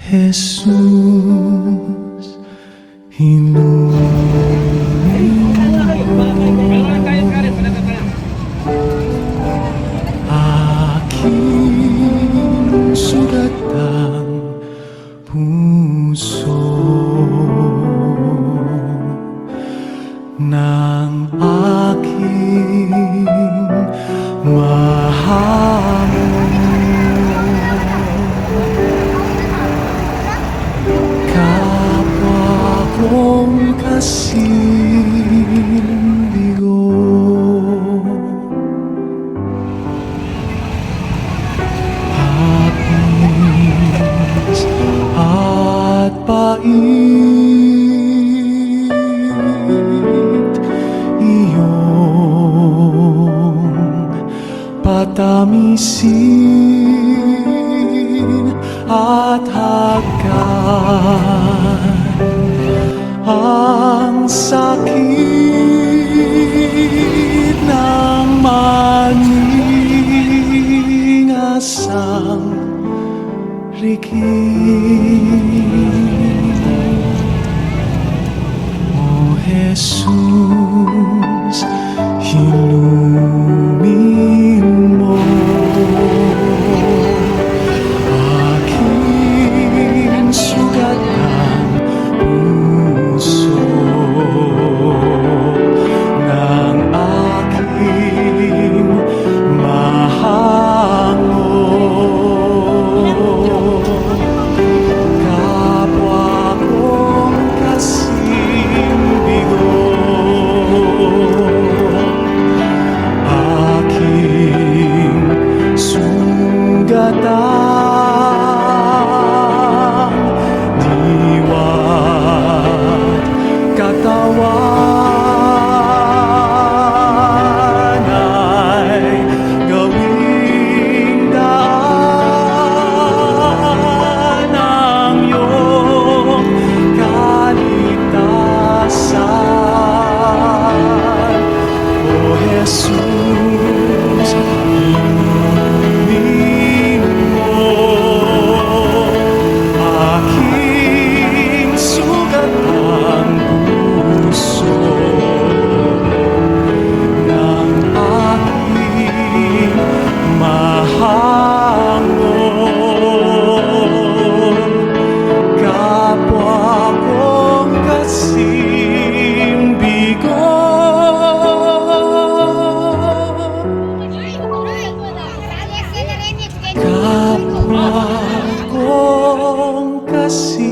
Jesus, hinumin aking sugatang puso ng aking mahamon. Kapwa kong kasindigo, hapis at pait, iyong patamisin at hagkan ang sakit ng maningasang rikit. O Jesus, hinumin mo aking sugatang puso ng aking mahangon. Kapwa kong kasindigo, aking sugatang diwa at katawan ay gawing daan ng iyong kaligtasan. O Jesus, hinumin mo aking sugatang puso ng aking mahangon. Kapwa kong kasindigo, kapwa kong kasindigo.